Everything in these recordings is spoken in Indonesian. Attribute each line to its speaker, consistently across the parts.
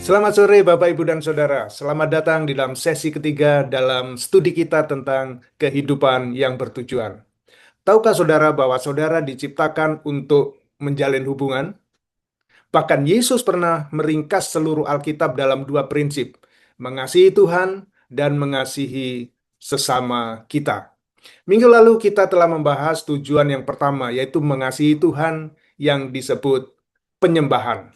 Speaker 1: Selamat sore Bapak, Ibu, dan Saudara. Selamat datang di dalam sesi ketiga dalam studi kita tentang kehidupan yang bertujuan. Tahukah Saudara bahwa Saudara diciptakan untuk menjalin hubungan? Bahkan Yesus pernah meringkas seluruh Alkitab dalam dua prinsip, mengasihi Tuhan dan mengasihi sesama kita. Minggu lalu kita telah membahas tujuan yang pertama, yaitu mengasihi Tuhan yang disebut penyembahan.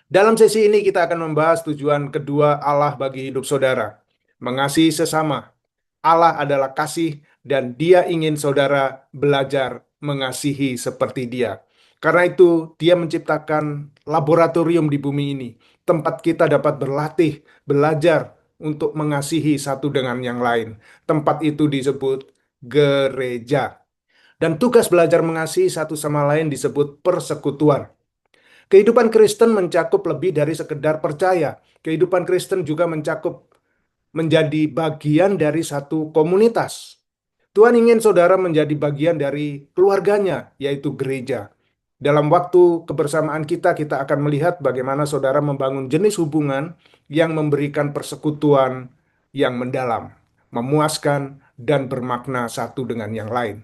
Speaker 1: Dalam sesi ini kita akan membahas tujuan kedua Allah bagi hidup saudara. Mengasihi sesama. Allah adalah kasih dan Dia ingin saudara belajar mengasihi seperti Dia. Karena itu Dia menciptakan laboratorium di bumi ini. Tempat kita dapat berlatih, belajar untuk mengasihi satu dengan yang lain. Tempat itu disebut gereja. Dan tugas belajar mengasihi satu sama lain disebut persekutuan. Kehidupan Kristen mencakup lebih dari sekedar percaya. Kehidupan Kristen juga mencakup menjadi bagian dari satu komunitas. Tuhan ingin saudara menjadi bagian dari keluarganya, yaitu gereja. Dalam waktu kebersamaan kita akan melihat bagaimana saudara membangun jenis hubungan yang memberikan persekutuan yang mendalam, memuaskan, dan bermakna satu dengan yang lain.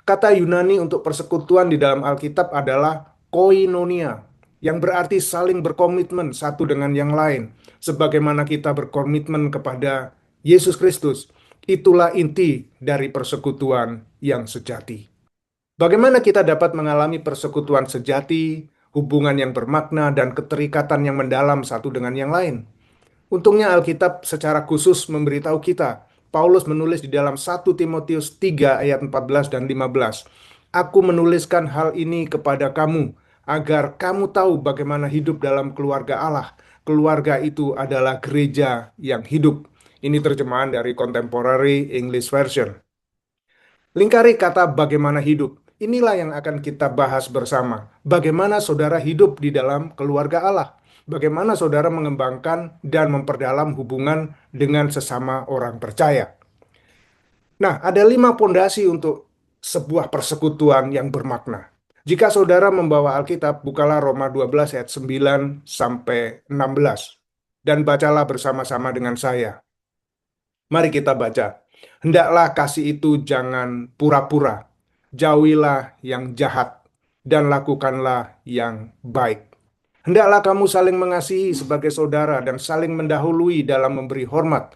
Speaker 1: Kata Yunani untuk persekutuan di dalam Alkitab adalah koinonia, yang berarti saling berkomitmen satu dengan yang lain. Sebagaimana kita berkomitmen kepada Yesus Kristus, itulah inti dari persekutuan yang sejati. Bagaimana kita dapat mengalami persekutuan sejati, hubungan yang bermakna, dan keterikatan yang mendalam satu dengan yang lain? Untungnya Alkitab secara khusus memberitahu kita. Paulus menulis di dalam 1 Timotius 3 ayat 14 dan 15. Aku menuliskan hal ini kepada kamu, agar kamu tahu bagaimana hidup dalam keluarga Allah. Keluarga itu adalah gereja yang hidup. Ini terjemahan dari Contemporary English Version. Lingkari kata bagaimana hidup. Inilah yang akan kita bahas bersama. Bagaimana saudara hidup di dalam keluarga Allah. Bagaimana saudara mengembangkan dan memperdalam hubungan dengan sesama orang percaya. Nah, ada 5 pondasi untuk sebuah persekutuan yang bermakna. Jika saudara membawa Alkitab, bukalah Roma 12 ayat 9 sampai 16. Dan bacalah bersama-sama dengan saya. Mari kita baca. Hendaklah kasih itu jangan pura-pura. Jauhilah yang jahat dan lakukanlah yang baik. Hendaklah kamu saling mengasihi sebagai saudara dan saling mendahului dalam memberi hormat.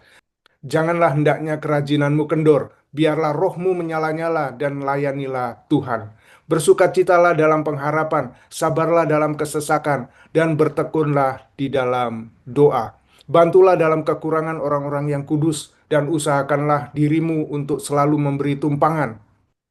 Speaker 1: Janganlah hendaknya kerajinanmu kendor, biarlah rohmu menyala-nyala dan layanilah Tuhan. Bersukacitalah dalam pengharapan, sabarlah dalam kesesakan, dan bertekunlah di dalam doa. Bantulah dalam kekurangan orang-orang yang kudus, dan usahakanlah dirimu untuk selalu memberi tumpangan.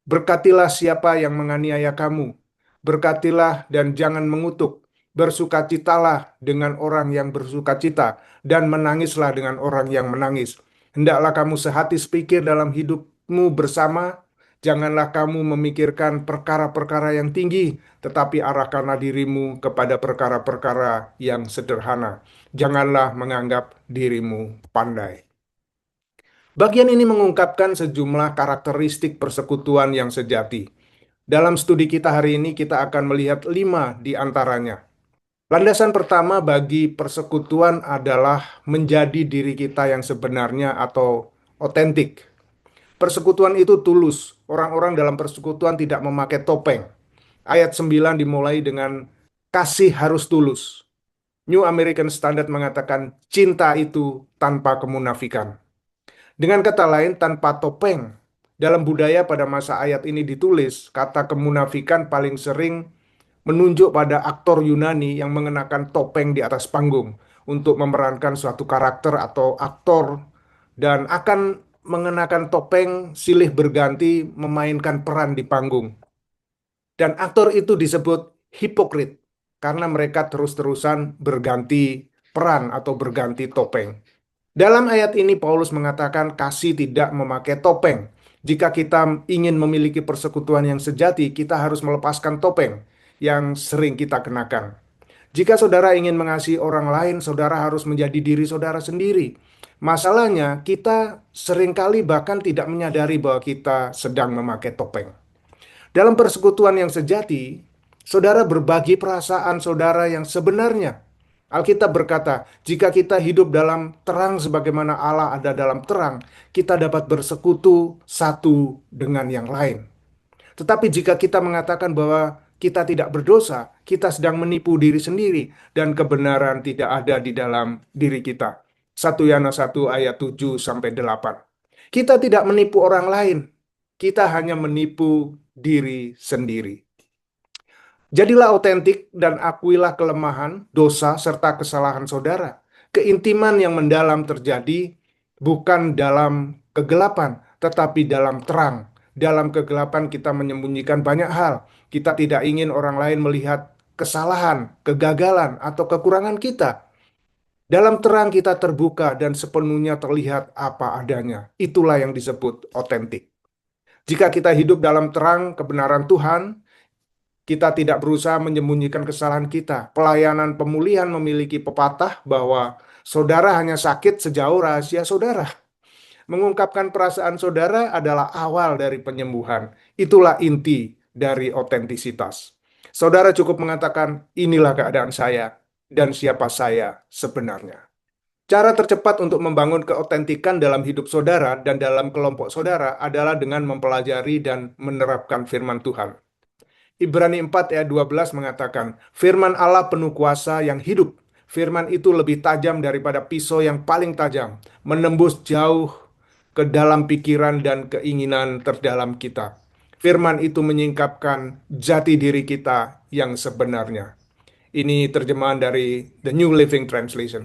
Speaker 1: Berkatilah siapa yang menganiaya kamu. Berkatilah dan jangan mengutuk. Bersukacitalah dengan orang yang bersukacita, dan menangislah dengan orang yang menangis. Hendaklah kamu sehati sepikir dalam hidupmu bersama. Janganlah kamu memikirkan perkara-perkara yang tinggi, tetapi arahkanlah dirimu kepada perkara-perkara yang sederhana. Janganlah menganggap dirimu pandai. Bagian ini mengungkapkan sejumlah karakteristik persekutuan yang sejati. Dalam studi kita hari ini, kita akan melihat 5 di antaranya. Landasan pertama bagi persekutuan adalah menjadi diri kita yang sebenarnya atau otentik. Persekutuan itu tulus. Orang-orang dalam persekutuan tidak memakai topeng. Ayat 9 dimulai dengan kasih harus tulus. New American Standard mengatakan cinta itu tanpa kemunafikan. Dengan kata lain, tanpa topeng. Dalam budaya pada masa ayat ini ditulis, kata kemunafikan paling sering menunjuk pada aktor Yunani yang mengenakan topeng di atas panggung untuk memerankan suatu karakter atau aktor dan akan mengenakan topeng silih berganti memainkan peran di panggung. Dan aktor itu disebut hipokrit karena mereka terus-terusan berganti peran atau berganti topeng. Dalam ayat ini Paulus mengatakan kasih tidak memakai topeng. Jika kita ingin memiliki persekutuan yang sejati, kita harus melepaskan topeng yang sering kita kenakan. Jika saudara ingin mengasihi orang lain, saudara harus menjadi diri saudara sendiri. Masalahnya, kita seringkali bahkan tidak menyadari bahwa kita sedang memakai topeng. Dalam persekutuan yang sejati, saudara berbagi perasaan saudara yang sebenarnya. Alkitab berkata, jika kita hidup dalam terang sebagaimana Allah ada dalam terang, kita dapat bersekutu satu dengan yang lain. Tetapi jika kita mengatakan bahwa kita tidak berdosa, kita sedang menipu diri sendiri dan kebenaran tidak ada di dalam diri kita. 1 Yohanes 1 ayat 7 sampai 8. Kita tidak menipu orang lain. Kita hanya menipu diri sendiri. Jadilah otentik dan akuilah kelemahan, dosa, serta kesalahan saudara. Keintiman yang mendalam terjadi bukan dalam kegelapan, tetapi dalam terang. Dalam kegelapan kita menyembunyikan banyak hal. Kita tidak ingin orang lain melihat kesalahan, kegagalan, atau kekurangan kita. Dalam terang kita terbuka dan sepenuhnya terlihat apa adanya. Itulah yang disebut otentik. Jika kita hidup dalam terang kebenaran Tuhan, kita tidak berusaha menyembunyikan kesalahan kita. Pelayanan pemulihan memiliki pepatah bahwa saudara hanya sakit sejauh rahasia saudara. Mengungkapkan perasaan saudara adalah awal dari penyembuhan. Itulah inti dari otentisitas. Saudara cukup mengatakan, inilah keadaan saya dan siapa saya sebenarnya. Cara tercepat untuk membangun keotentikan dalam hidup saudara dan dalam kelompok saudara adalah dengan mempelajari dan menerapkan firman Tuhan. Ibrani 4 ayat 12 mengatakan, firman Allah penuh kuasa yang hidup. Firman itu lebih tajam daripada pisau yang paling tajam, menembus jauh ke dalam pikiran dan keinginan terdalam kita. Firman itu menyingkapkan jati diri kita yang sebenarnya. Ini terjemahan dari The New Living Translation.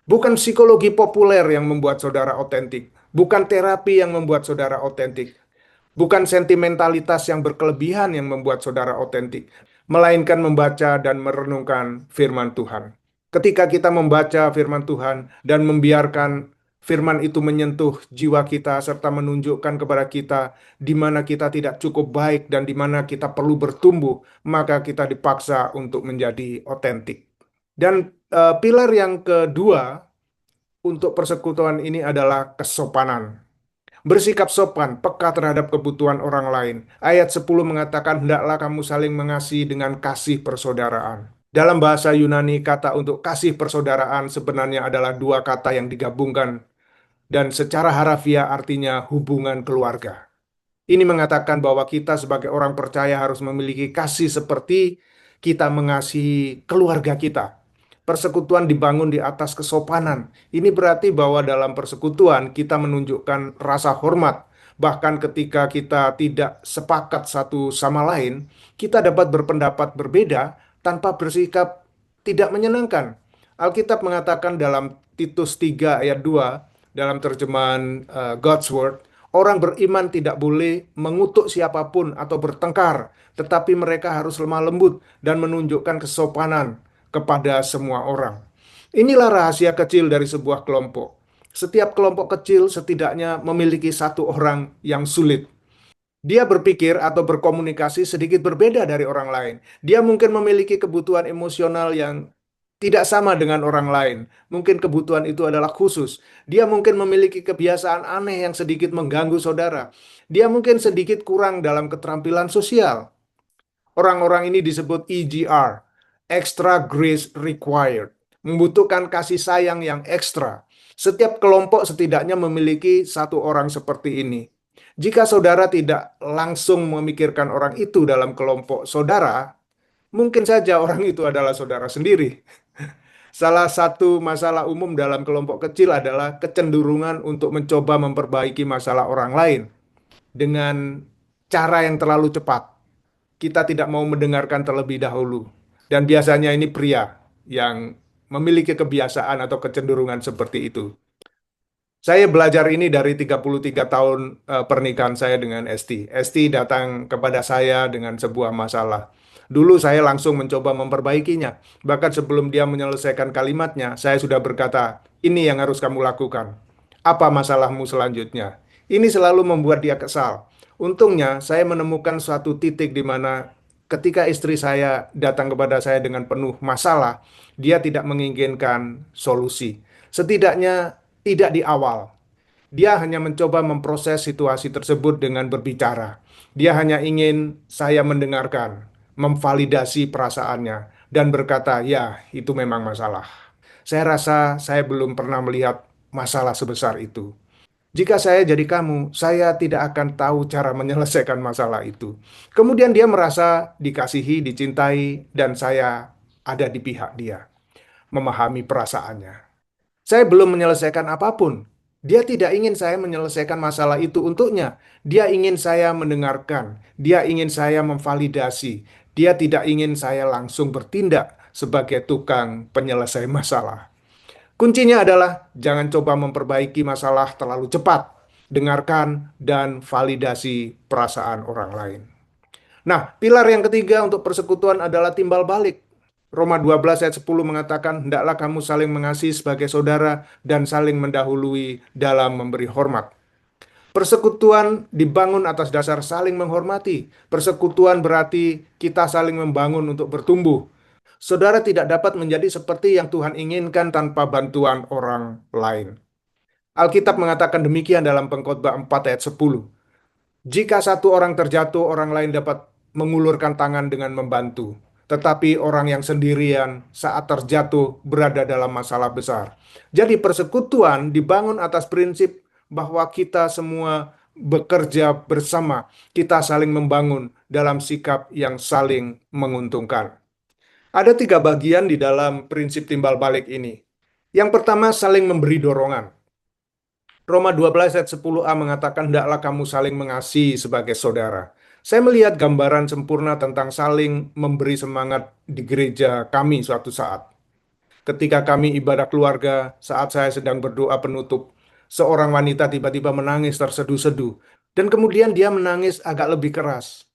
Speaker 1: Bukan psikologi populer yang membuat saudara otentik, bukan terapi yang membuat saudara otentik, bukan sentimentalitas yang berkelebihan yang membuat saudara otentik, melainkan membaca dan merenungkan firman Tuhan. Ketika kita membaca firman Tuhan dan membiarkan firman itu menyentuh jiwa kita serta menunjukkan kepada kita di mana kita tidak cukup baik dan di mana kita perlu bertumbuh, maka kita dipaksa untuk menjadi otentik. Dan pilar yang kedua untuk persekutuan ini adalah kesopanan. Bersikap sopan, peka terhadap kebutuhan orang lain. Ayat 10 mengatakan, hendaklah kamu saling mengasihi dengan kasih persaudaraan. Dalam bahasa Yunani, kata untuk kasih persaudaraan sebenarnya adalah dua kata yang digabungkan dan secara harafiah artinya hubungan keluarga. Ini mengatakan bahwa kita sebagai orang percaya harus memiliki kasih seperti kita mengasihi keluarga kita. Persekutuan dibangun di atas kesopanan. Ini berarti bahwa dalam persekutuan kita menunjukkan rasa hormat. Bahkan ketika kita tidak sepakat satu sama lain, kita dapat berpendapat berbeda tanpa bersikap tidak menyenangkan. Alkitab mengatakan dalam Titus 3 ayat 2, dalam terjemahan God's Word, orang beriman tidak boleh mengutuk siapapun atau bertengkar, tetapi mereka harus lemah lembut dan menunjukkan kesopanan kepada semua orang. Inilah rahasia kecil dari sebuah kelompok. Setiap kelompok kecil setidaknya memiliki satu orang yang sulit. Dia berpikir atau berkomunikasi sedikit berbeda dari orang lain. Dia mungkin memiliki kebutuhan emosional yang tidak sama dengan orang lain. Mungkin kebutuhan itu adalah khusus. Dia mungkin memiliki kebiasaan aneh yang sedikit mengganggu saudara. Dia mungkin sedikit kurang dalam keterampilan sosial. Orang-orang ini disebut EGR, Extra Grace Required, membutuhkan kasih sayang yang ekstra. Setiap kelompok setidaknya memiliki satu orang seperti ini. Jika saudara tidak langsung memikirkan orang itu dalam kelompok saudara, mungkin saja orang itu adalah saudara sendiri. Salah satu masalah umum dalam kelompok kecil adalah kecenderungan untuk mencoba memperbaiki masalah orang lain dengan cara yang terlalu cepat. Kita tidak mau mendengarkan terlebih dahulu. Dan biasanya ini pria yang memiliki kebiasaan atau kecenderungan seperti itu. Saya belajar ini dari 33 tahun pernikahan saya dengan Esti. Esti datang kepada saya dengan sebuah masalah. Dulu saya langsung mencoba memperbaikinya. Bahkan sebelum dia menyelesaikan kalimatnya, saya sudah berkata, ini yang harus kamu lakukan. Apa masalahmu selanjutnya? Ini selalu membuat dia kesal. Untungnya, saya menemukan suatu titik di mana ketika istri saya datang kepada saya dengan penuh masalah, dia tidak menginginkan solusi. Setidaknya tidak di awal. Dia hanya mencoba memproses situasi tersebut dengan berbicara. Dia hanya ingin saya mendengarkan, memvalidasi perasaannya. dan berkata, "Ya, itu memang masalah. Saya rasa saya belum pernah melihat masalah sebesar itu. Jika saya jadi kamu, saya tidak akan tahu cara menyelesaikan masalah itu." Kemudian dia merasa dikasihi, dicintai, dan saya ada di pihak dia, memahami perasaannya. Saya belum menyelesaikan apapun. Dia tidak ingin saya menyelesaikan masalah itu untuknya. Dia ingin saya mendengarkan. Dia ingin saya memvalidasi. Dia tidak ingin saya langsung bertindak sebagai tukang penyelesai masalah. Kuncinya adalah jangan coba memperbaiki masalah terlalu cepat. Dengarkan dan validasi perasaan orang lain. Nah, pilar yang ketiga untuk persekutuan adalah timbal balik. Roma 12 ayat 10 mengatakan, "Hendaklah kamu saling mengasihi sebagai saudara dan saling mendahului dalam memberi hormat." Persekutuan dibangun atas dasar saling menghormati. Persekutuan berarti kita saling membangun untuk bertumbuh. Saudara tidak dapat menjadi seperti yang Tuhan inginkan tanpa bantuan orang lain. Alkitab mengatakan demikian dalam Pengkhotbah 4 ayat 10. Jika satu orang terjatuh, orang lain dapat mengulurkan tangan dengan membantu. Tetapi orang yang sendirian saat terjatuh berada dalam masalah besar. Jadi persekutuan dibangun atas prinsip bahwa kita semua bekerja bersama. Kita saling membangun dalam sikap yang saling menguntungkan. Ada tiga bagian di dalam prinsip timbal balik ini. Yang pertama, saling memberi dorongan. Roma 12 ayat 10a mengatakan, "Hendaklah kamu saling mengasihi sebagai saudara." Saya melihat gambaran sempurna tentang saling memberi semangat di gereja kami suatu saat. Ketika kami ibadah keluarga, saat saya sedang berdoa penutup, seorang wanita tiba-tiba menangis terseduh-seduh. Dan kemudian dia menangis agak lebih keras.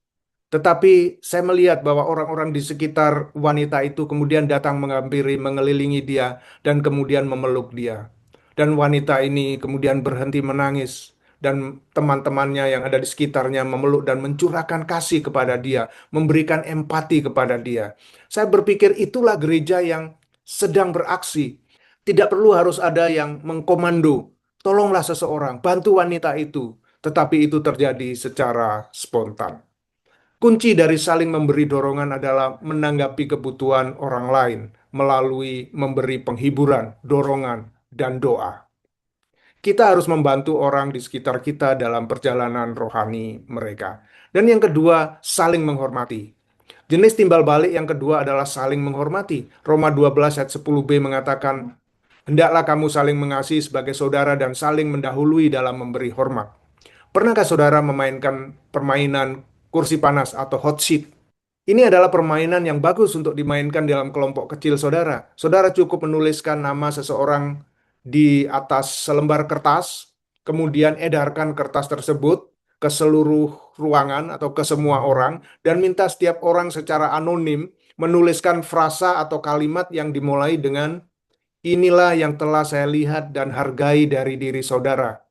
Speaker 1: Tetapi saya melihat bahwa orang-orang di sekitar wanita itu kemudian datang menghampiri, mengelilingi dia, dan kemudian memeluk dia. Dan wanita ini kemudian berhenti menangis. Dan teman-temannya yang ada di sekitarnya memeluk dan mencurahkan kasih kepada dia, memberikan empati kepada dia. Saya berpikir itulah gereja yang sedang beraksi. Tidak perlu harus ada yang mengkomando, "Tolonglah seseorang, bantu wanita itu." Tetapi itu terjadi secara spontan. Kunci dari saling memberi dorongan adalah menanggapi kebutuhan orang lain melalui memberi penghiburan, dorongan, dan doa. Kita harus membantu orang di sekitar kita dalam perjalanan rohani mereka. Dan yang kedua, saling menghormati. Jenis timbal balik yang kedua adalah saling menghormati. Roma 12 ayat 10b mengatakan, "Hendaklah kamu saling mengasihi sebagai saudara dan saling mendahului dalam memberi hormat." Pernahkah saudara memainkan permainan kursi panas atau hot seat? Ini adalah permainan yang bagus untuk dimainkan dalam kelompok kecil saudara. Saudara cukup menuliskan nama seseorang di atas selembar kertas, kemudian edarkan kertas tersebut ke seluruh ruangan atau ke semua orang, dan minta setiap orang secara anonim menuliskan frasa atau kalimat yang dimulai dengan, "Inilah yang telah saya lihat dan hargai dari diri saudara."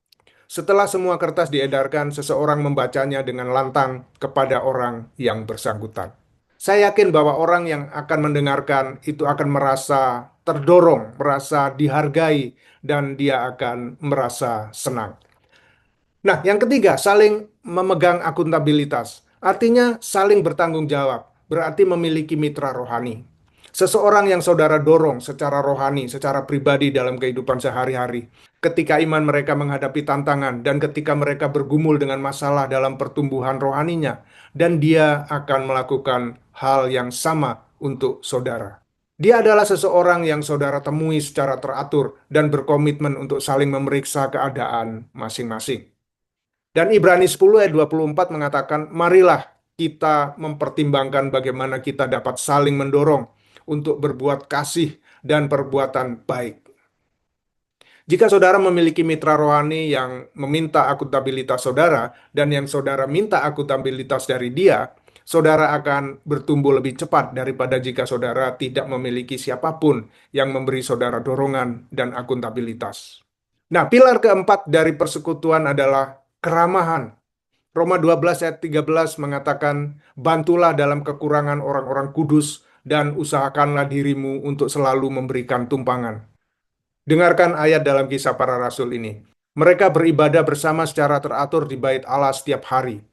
Speaker 1: Setelah semua kertas diedarkan, seseorang membacanya dengan lantang kepada orang yang bersangkutan. Saya yakin bahwa orang yang akan mendengarkan itu akan merasa terdorong, merasa dihargai, dan dia akan merasa senang. Nah, yang ketiga, saling memegang akuntabilitas. Artinya saling bertanggung jawab, berarti memiliki mitra rohani. Seseorang yang saudara dorong secara rohani, secara pribadi dalam kehidupan sehari-hari. Ketika iman mereka menghadapi tantangan dan ketika mereka bergumul dengan masalah dalam pertumbuhan rohaninya. Dan dia akan melakukan hal yang sama untuk saudara. Dia adalah seseorang yang saudara temui secara teratur dan berkomitmen untuk saling memeriksa keadaan masing-masing. Dan Ibrani 10 ayat 24 mengatakan, "Marilah kita mempertimbangkan bagaimana kita dapat saling mendorong untuk berbuat kasih dan perbuatan baik." Jika saudara memiliki mitra rohani yang meminta akuntabilitas saudara dan yang saudara minta akuntabilitas dari dia, saudara akan bertumbuh lebih cepat daripada jika saudara tidak memiliki siapapun yang memberi saudara dorongan dan akuntabilitas. Nah, pilar keempat dari persekutuan adalah keramahan. Roma 12 ayat 13 mengatakan, "Bantulah dalam kekurangan orang-orang kudus dan usahakanlah dirimu untuk selalu memberikan tumpangan." Dengarkan ayat dalam Kisah Para Rasul ini. "Mereka beribadah bersama secara teratur di bait Allah setiap hari.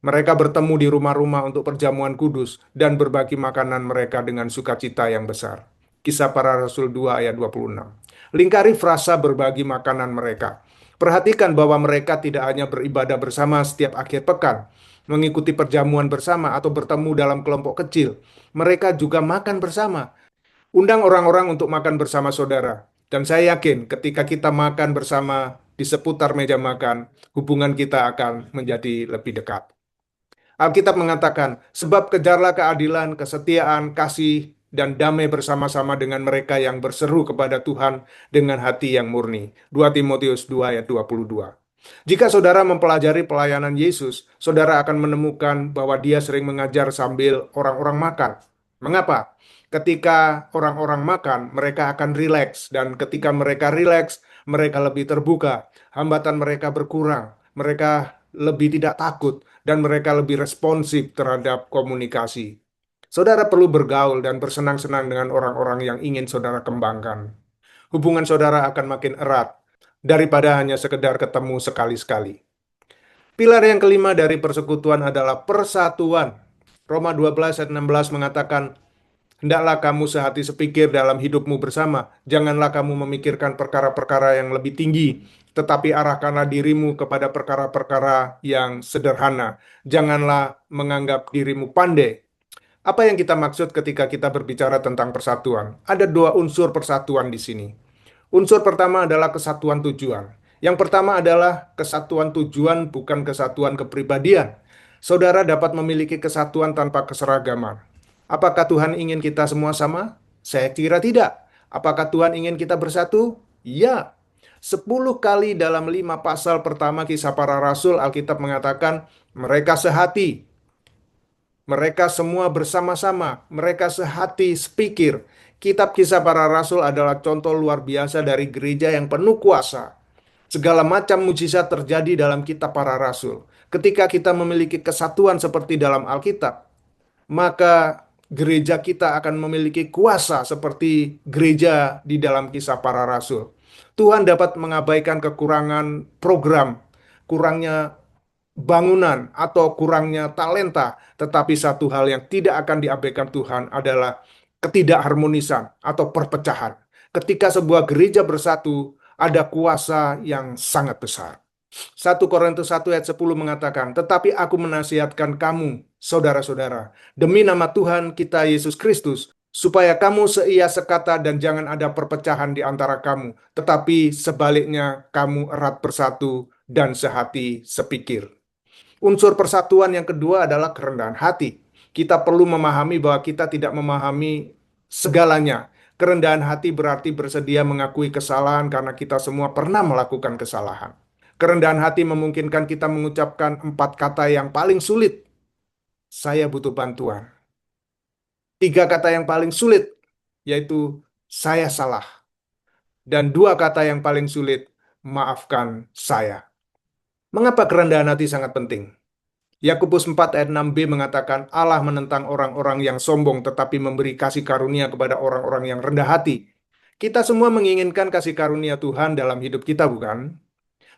Speaker 1: Mereka bertemu di rumah-rumah untuk perjamuan kudus dan berbagi makanan mereka dengan sukacita yang besar. Kisah Para Rasul 2 ayat 26. Lingkari frasa berbagi makanan mereka. Perhatikan bahwa mereka tidak hanya beribadah bersama setiap akhir pekan, mengikuti perjamuan bersama atau bertemu dalam kelompok kecil. Mereka juga makan bersama. Undang orang-orang untuk makan bersama saudara. Dan saya yakin ketika kita makan bersama di seputar meja makan, hubungan kita akan menjadi lebih dekat. Alkitab mengatakan, sebab kejarlah keadilan, kesetiaan, kasih, dan damai bersama-sama dengan mereka yang berseru kepada Tuhan dengan hati yang murni. 2 Timotius 2 ayat 22. Jika saudara mempelajari pelayanan Yesus, saudara akan menemukan bahwa dia sering mengajar sambil orang-orang makan. Mengapa? Ketika orang-orang makan, mereka akan rileks, dan ketika mereka rileks, mereka lebih terbuka, hambatan mereka berkurang, mereka lebih tidak takut, dan mereka lebih responsif terhadap komunikasi. Saudara perlu bergaul dan bersenang-senang dengan orang-orang yang ingin saudara kembangkan. Hubungan saudara akan makin erat daripada hanya sekedar ketemu sekali-sekali. Pilar yang kelima dari persekutuan adalah persatuan. Roma 12 ayat 16 mengatakan, hendaklah kamu sehati sepikir dalam hidupmu bersama. Janganlah kamu memikirkan perkara-perkara yang lebih tinggi, tetapi arahkanlah dirimu kepada perkara-perkara yang sederhana. Janganlah menganggap dirimu pandai. Apa yang kita maksud ketika kita berbicara tentang persatuan? Ada dua unsur persatuan di sini. Unsur pertama adalah kesatuan tujuan. Yang pertama adalah kesatuan tujuan, bukan kesatuan kepribadian. Saudara dapat memiliki kesatuan tanpa keseragaman. Apakah Tuhan ingin kita semua sama? Saya kira tidak. Apakah Tuhan ingin kita bersatu? Ya. 10 kali dalam 5 pasal pertama Kisah Para Rasul, Alkitab mengatakan mereka sehati, mereka semua bersama-sama, mereka sehati sepikir. Kitab Kisah Para Rasul adalah contoh luar biasa dari gereja yang penuh kuasa. Segala macam mujizat terjadi dalam Kitab Para Rasul. Ketika kita memiliki kesatuan seperti dalam Alkitab, maka gereja kita akan memiliki kuasa seperti gereja di dalam Kisah Para Rasul. Tuhan dapat mengabaikan kekurangan program, kurangnya bangunan, atau kurangnya talenta, tetapi satu hal yang tidak akan diabaikan Tuhan adalah ketidakharmonisan atau perpecahan. Ketika sebuah gereja bersatu, ada kuasa yang sangat besar. 1 Korintus 1 ayat 10 mengatakan, tetapi aku menasihatkan kamu, saudara-saudara, demi nama Tuhan kita Yesus Kristus, supaya kamu seia sekata dan jangan ada perpecahan di antara kamu, tetapi sebaliknya kamu erat bersatu dan sehati sepikir. Unsur persatuan yang kedua adalah kerendahan hati. Kita perlu memahami bahwa kita tidak memahami segalanya. Kerendahan hati berarti bersedia mengakui kesalahan karena kita semua pernah melakukan kesalahan. Kerendahan hati memungkinkan kita mengucapkan 4 kata yang paling sulit. Saya butuh bantuan. 3 kata yang paling sulit, yaitu saya salah. Dan 2 kata yang paling sulit, maafkan saya. Mengapa kerendahan hati sangat penting? Yakobus 4 ayat 6b mengatakan Allah menentang orang-orang yang sombong tetapi memberi kasih karunia kepada orang-orang yang rendah hati. Kita semua menginginkan kasih karunia Tuhan dalam hidup kita, bukan?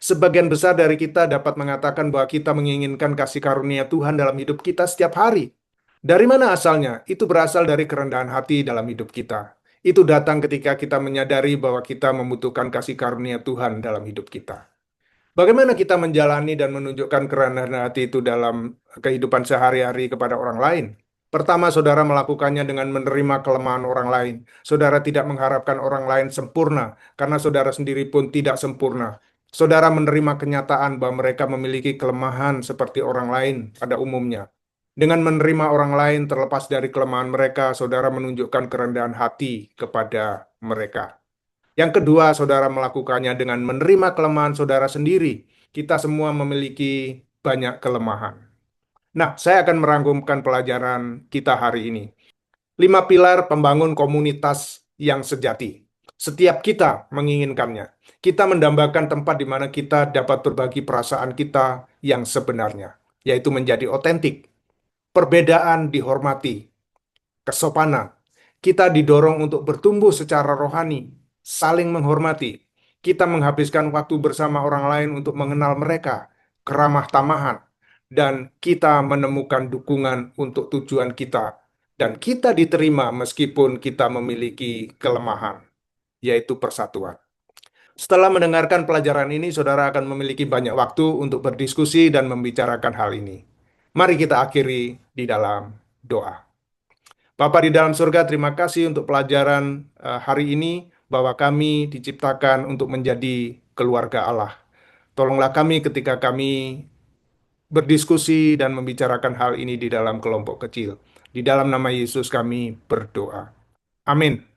Speaker 1: Sebagian besar dari kita dapat mengatakan bahwa kita menginginkan kasih karunia Tuhan dalam hidup kita setiap hari. Dari mana asalnya? Itu berasal dari kerendahan hati dalam hidup kita. Itu datang ketika kita menyadari bahwa kita membutuhkan kasih karunia Tuhan dalam hidup kita. Bagaimana kita menjalani dan menunjukkan kerendahan hati itu dalam kehidupan sehari-hari kepada orang lain? Pertama, saudara melakukannya dengan menerima kelemahan orang lain. Saudara tidak mengharapkan orang lain sempurna, karena saudara sendiri pun tidak sempurna. Saudara menerima kenyataan bahwa mereka memiliki kelemahan seperti orang lain pada umumnya. Dengan menerima orang lain terlepas dari kelemahan mereka, saudara menunjukkan kerendahan hati kepada mereka. Yang kedua, saudara melakukannya dengan menerima kelemahan saudara sendiri. Kita semua memiliki banyak kelemahan. Nah, saya akan merangkumkan pelajaran kita hari ini. 5 pilar pembangun komunitas yang sejati. Setiap kita menginginkannya. Kita mendambakan tempat di mana kita dapat berbagi perasaan kita yang sebenarnya, yaitu menjadi otentik. Perbedaan dihormati. Kesopanan. Kita didorong untuk bertumbuh secara rohani, saling menghormati. Kita menghabiskan waktu bersama orang lain untuk mengenal mereka, keramah tamahan, dan kita menemukan dukungan untuk tujuan kita, dan kita diterima meskipun kita memiliki kelemahan, yaitu persatuan. Setelah mendengarkan pelajaran ini, saudara akan memiliki banyak waktu untuk berdiskusi dan membicarakan hal ini. Mari kita akhiri di dalam doa. Bapa di dalam surga, terima kasih untuk pelajaran hari ini bahwa kami diciptakan untuk menjadi keluarga Allah. Tolonglah kami ketika kami berdiskusi dan membicarakan hal ini di dalam kelompok kecil. Di dalam nama Yesus kami berdoa. Amin.